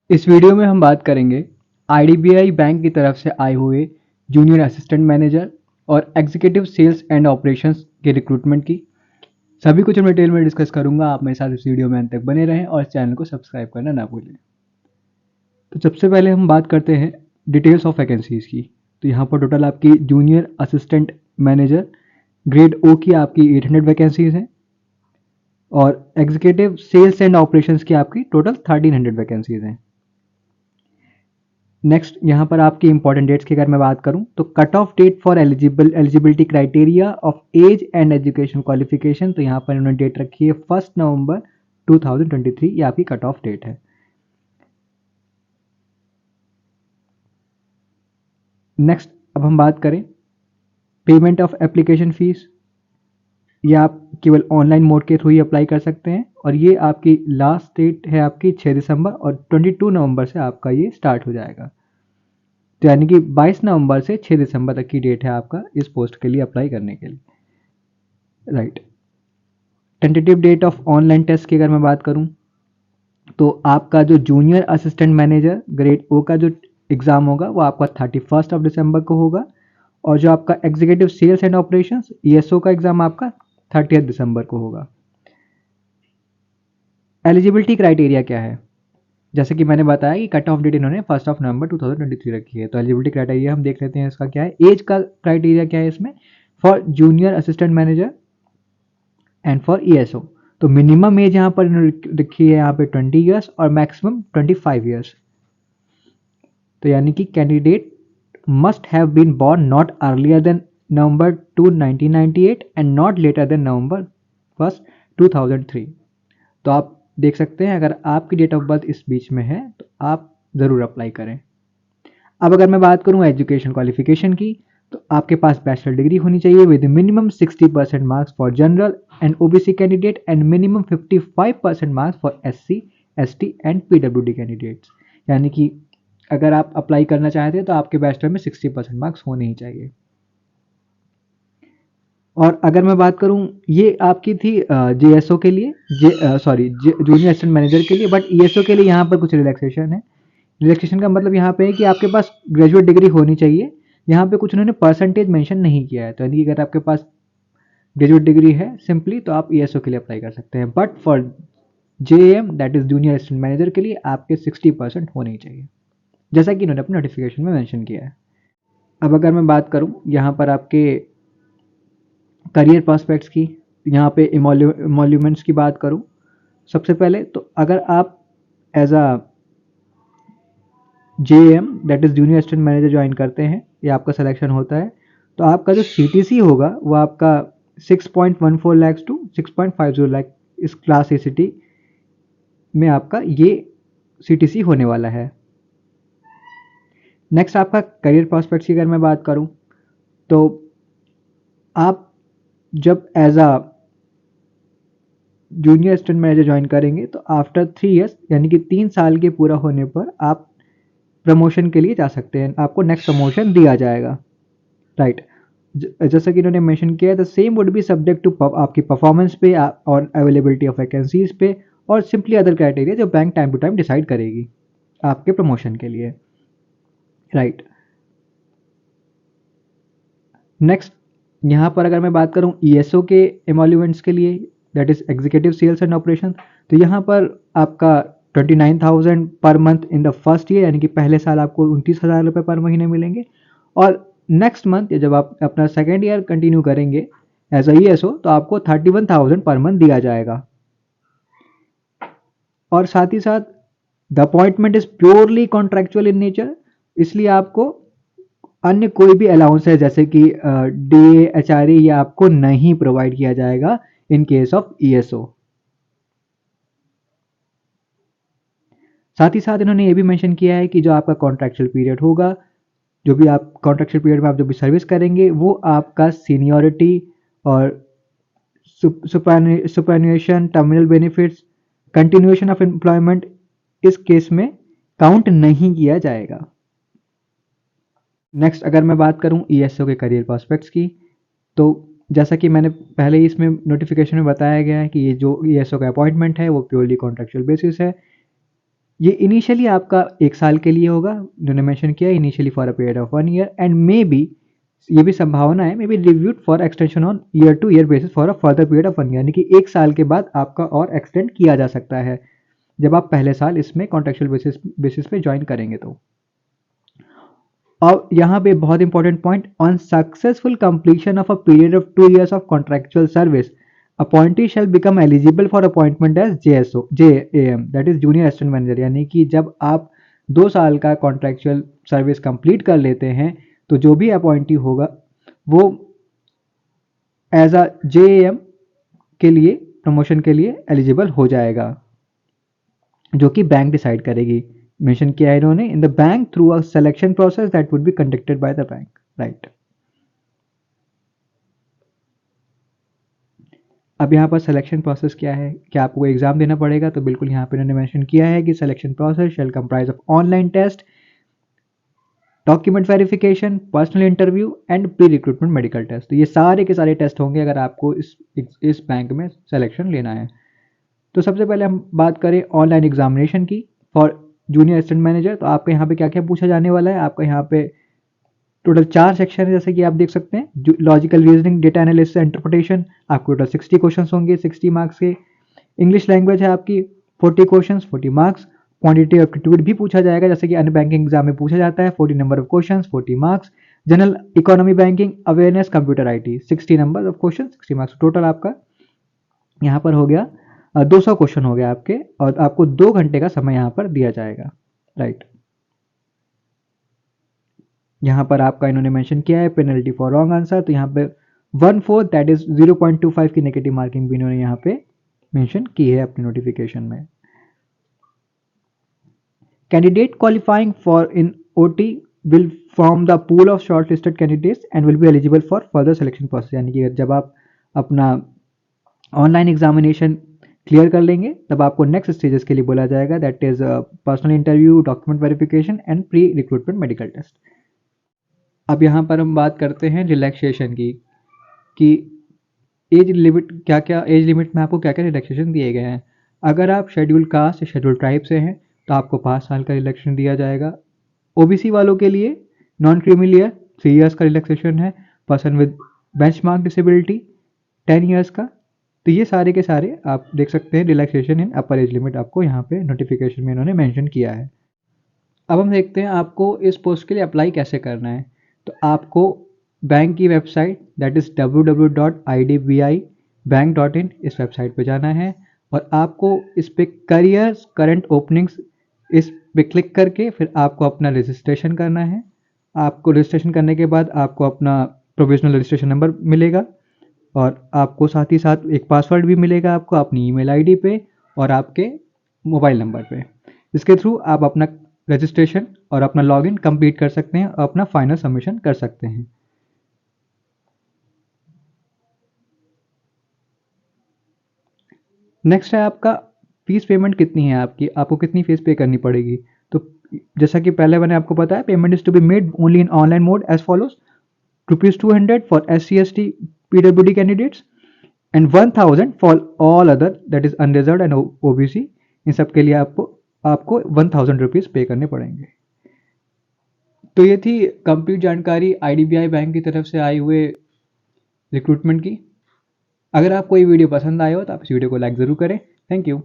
इस वीडियो में हम बात करेंगे आईडीबीआई बैंक की तरफ से आए हुए जूनियर असिस्टेंट मैनेजर और एग्जीक्यूटिव सेल्स एंड ऑपरेशंस के रिक्रूटमेंट की। सभी कुछ मैं डिटेल में डिस्कस करूंगा। आप मेरे साथ इस वीडियो में अंत तक बने रहें और इस चैनल को सब्सक्राइब करना ना भूलें। तो सबसे पहले हम बात करते हैं डिटेल्स ऑफ वैकेंसीज की। तो यहाँ पर टोटल आपकी जूनियर असिस्टेंट मैनेजर ग्रेड ओ की आपकी 800 वैकेंसीज हैं और एग्जीक्यूटिव सेल्स एंड ऑपरेशंस की आपकी टोटल 1300 वैकेंसीज हैं। नेक्स्ट यहाँ पर आपकी इंपॉर्टेंट डेट्स की अगर मैं बात करूँ तो cut off date for eligibility criteria of age and education qualification, तो यहाँ पर उन्होंने डेट रखी है 1 नवंबर 2023, ये आपकी कट ऑफ डेट है। नेक्स्ट अब हम बात करें पेमेंट ऑफ एप्लीकेशन फीस। ये आप केवल ऑनलाइन मोड के थ्रू ही अप्लाई कर सकते हैं और ये आपकी लास्ट डेट है आपकी 6 दिसंबर और 22 नवंबर से आपका ये स्टार्ट हो जाएगा। तो यानी कि 22 नवंबर से 6 दिसंबर तक की डेट है आपका इस पोस्ट के लिए अप्लाई करने के लिए, right. Tentative date of online test की अगर मैं बात करूं तो आपका जो junior assistant manager grade O का जो एग्ज़ाम होगा वो आपका 31 ऑफ दिसंबर को होगा और जो आपका executive sales and operations ESO का एग्ज़ाम आपका 30 दिसंबर को होगा। एलिजिबिलिटी क्राइटेरिया क्या है? जैसे कि मैंने बताया कि कट ऑफ डेट इन्होंने 1 नवंबर 2023 रखी है। तो एलिजिबिलिटी क्राइटेरिया हम देख लेते हैं इसका क्या है। एज का क्राइटेरिया क्या है इसमें? For junior assistant manager and for ESO तो मिनिमम एज यहाँ पर रखी है यहाँ पे 20 ईयर्स और मैक्सिमम 25 ईयर्स। तो यानी कि candidate must have been born not earlier than November 2 1998 and not later than November 1 2003। तो आप देख सकते हैं अगर आपकी डेट ऑफ बर्थ इस बीच में है तो आप ज़रूर अप्लाई करें। अब अगर मैं बात करूं एजुकेशन क्वालिफिकेशन की तो आपके पास बैचलर डिग्री होनी चाहिए with minimum 60% marks for general and OBC candidate and minimum 55% marks for SC ST and PWD candidates. यानी कि अगर आप अप्लाई करना चाहते हैं तो आपके बैचलर में 60% मार्क्स होने ही चाहिए। और अगर मैं बात करूं ये आपकी थी जेएसओ के लिए जूनियर असिस्टेंट मैनेजर के लिए, बट ईएसओ के लिए यहाँ पर कुछ रिलैक्सेशन है। रिलैक्सेशन का मतलब यहाँ पे है कि आपके पास ग्रेजुएट डिग्री होनी चाहिए। यहाँ पे कुछ उन्होंने परसेंटेज मेंशन नहीं किया है, तो यानी कि अगर आपके पास ग्रेजुएट डिग्री है सिंपली तो आप ईएसओ के लिए अप्लाई कर सकते हैं, but for JM that is junior assistant manager के लिए आपके 60% होने ही चाहिए, जैसा कि इन्होंने अपने नोटिफिकेशन में मेंशन किया है। अब अगर मैं बात करूँ यहाँ पर आपके करियर प्रॉस्पेक्ट्स की, यहाँ पे इमोल्यूमेंट्स की बात करूँ सबसे पहले तो अगर आप as a JM that is junior assistant manager join करते हैं या आपका सिलेक्शन होता है तो आपका जो सीटीसी होगा वो आपका 6.14 लाख टू 6.50 लाख इस क्लास ए सिटी में आपका ये सीटीसी होने वाला है। नेक्स्ट आपका करियर प्रॉस्पेक्ट्स की अगर मैं बात करूं तो आप जब as a junior assistant manager join करेंगे तो आफ्टर 3 ईयर्स यानी कि 3 साल के पूरा होने पर आप प्रमोशन के लिए जा सकते हैं, आपको नेक्स्ट प्रमोशन दिया जाएगा, राइट। जैसा कि इन्होंने मेंशन किया है the same would be subject to आपकी परफॉर्मेंस पे और अवेलेबिलिटी ऑफ वैकेंसीज पे और सिंपली अदर क्राइटेरिया जो bank time to time decide करेगी आपके प्रमोशन के लिए, राइट। नेक्स्ट यहाँ पर अगर मैं बात करूँ ईएसओ के एमोल्यूमेंट्स के लिए that is executive sales and operation, तो यहाँ पर आपका 29,000 per month in the first year, यानी कि पहले साल आपको 29,000 रुपये पर महीने मिलेंगे और नेक्स्ट मंथ जब आप अपना सेकेंड ईयर कंटिन्यू करेंगे एज ईएसओ तो आपको 31,000 पर मंथ दिया जाएगा। और साथ ही साथ the appointment is purely contractual in nature, इसलिए आपको अन्य कोई भी अलाउंस है जैसे कि डीए एचआरए ये आपको नहीं प्रोवाइड किया जाएगा इन केस ऑफ ईएसओ। साथ ही साथ इन्होंने ये भी मेंशन किया है कि जो आपका कॉन्ट्रेक्चुअल पीरियड होगा, जो भी आप कॉन्ट्रेक्चुअल पीरियड में आप जो भी सर्विस करेंगे वो आपका सीनियरिटी और superannuation terminal benefits continuation of employment इस केस में काउंट नहीं किया जाएगा। नेक्स्ट अगर मैं बात करूं ईएसओ के करियर प्रॉस्पेक्ट्स की तो जैसा कि मैंने पहले ही इसमें नोटिफिकेशन में बताया गया है कि ये जो ईएसओ का अपॉइंटमेंट है वो प्योरली कॉन्ट्रेक्चुअल बेसिस है। ये इनिशियली आपका 1 साल के लिए होगा, उन्होंने मेंशन किया है initially for a period of 1 year and may be ये भी संभावना है may be reviewed for extension on year two year basis for a further period of 1 year, यानी कि 1 साल के बाद आपका और एक्सटेंड किया जा सकता है जब आप पहले साल इसमें कॉन्ट्रेक्चुअल बेसिस पे ज्वाइन करेंगे तो। और यहाँ पे बहुत important point, on successful completion of a period of 2 years of contractual service appointee shall become eligible for appointment as JAM that is junior assistant manager, यानी कि जब आप 2 साल का कॉन्ट्रेक्चुअल सर्विस कंप्लीट कर लेते हैं तो जो भी अपॉइंटी होगा वो एज अ JAM के लिए प्रमोशन के लिए एलिजिबल हो जाएगा, जो कि बैंक डिसाइड करेगी। मेंशन किया है इन्होंने, in the bank through a selection process that would be conducted by the bank, right. अब यहाँ पर सिलेक्शन प्रोसेस क्या है, क्या आपको एग्जाम देना पड़ेगा, तो बिल्कुल यहाँ पे इन्होंने मेंशन किया है कि selection process shall comprise of online test, document verification, personal interview and pre recruitment medical test. तो ये सारे के सारे टेस्ट होंगे अगर आपको इस बैंक में सिलेक्शन लेना है। तो सबसे पहले हम बात करें ऑनलाइन एग्जामिनेशन की फॉर जूनियर असिस्टेंट मैनेजर। तो आपके यहाँ पे क्या क्या पूछा जाने वाला है, आपका यहाँ पे टोटल 4 सेक्शन है जैसे कि आप देख सकते हैं। Logical reasoning, data analysis, interpretation, आपको टोटल 60 क्वेश्चन होंगे 60 मार्क्स के। इंग्लिश लैंग्वेज है आपकी 40 क्वेश्चन 40 मार्क्स। क्वांटिटी एप्टीट्यूड भी पूछा जाएगा जैसे कि अन्य बैंकिंग एग्जाम में पूछा जाता है, 40 number of question 40 marks. General economy banking awareness computer IT 60 number of question 60 marks. Total आपका यहाँ पर हो गया 200 क्वेश्चन हो गया आपके, और आपको 2 घंटे का समय यहाँ पर दिया जाएगा, राइट। यहाँ पर आपका इन्होंने मेंशन किया है पेनल्टी फॉर रॉन्ग आंसर, तो यहाँ पे 1/4 दैट इज 0.25 की नेगेटिव मार्किंग भी इन्होंने यहाँ पे मेंशन की है अपने नोटिफिकेशन में। Candidate qualifying for in OT will form the pool of short listed candidates and will be eligible for further selection process, यानी कि जब आप अपना ऑनलाइन एग्जामिनेशन क्लियर कर लेंगे तब आपको नेक्स्ट स्टेजेस के लिए बोला जाएगा, that is personal interview, document verification and pre recruitment medical test. अब यहाँ पर हम बात करते हैं रिलैक्सेशन की, कि एज लिमिट क्या क्या, एज लिमिट में आपको क्या क्या रिलैक्सेशन दिए गए हैं। अगर आप शेड्यूल कास्ट या शेड्यूल ट्राइब से हैं तो आपको 5 साल का रिलैक्सेशन दिया जाएगा। OBC वालों के लिए नॉन क्रीमी 3 ईयर्स का रिलैक्सेशन है। Person with benchmark disability 10 years का। तो ये सारे के सारे आप देख सकते हैं रिलैक्सेशन इन अपर एज लिमिट आपको यहाँ पे नोटिफिकेशन में इन्होंने मेंशन किया है। अब हम देखते हैं आपको इस पोस्ट के लिए अप्लाई कैसे करना है। तो आपको बैंक की वेबसाइट दैट इज़ www.idbibank.in इस वेबसाइट पे जाना है और आपको इस पे करियर्स करंट ओपनिंग्स इस पे क्लिक करके फिर आपको अपना रजिस्ट्रेशन करना है। आपको रजिस्ट्रेशन करने के बाद आपको अपना प्रोविजनल रजिस्ट्रेशन नंबर मिलेगा और आपको साथ ही साथ एक पासवर्ड भी मिलेगा आपको अपनी ईमेल आईडी पे और आपके मोबाइल नंबर पे। इसके थ्रू आप अपना रजिस्ट्रेशन और अपना लॉगिन कंप्लीट कर सकते हैं और अपना फाइनल सबमिशन कर सकते हैं। नेक्स्ट है आपका फीस पेमेंट कितनी है आपकी, आपको कितनी फीस पे करनी पड़ेगी। तो जैसा कि पहले मैंने आपको बताया, payment is to be made only in online mode as follows, ₹200 for SC/ST PWD candidates and 1000 for all other that is unreserved and OBC। इन सब के लिए आपको 1000 रुपीज़ पे करने पड़ेंगे। तो ये थी कंप्लीट जानकारी IDBI बैंक की तरफ से आए हुए रिक्रूटमेंट की। अगर आपको ये वीडियो पसंद आया हो तो आप इस वीडियो को लाइक ज़रूर करें। Thank you.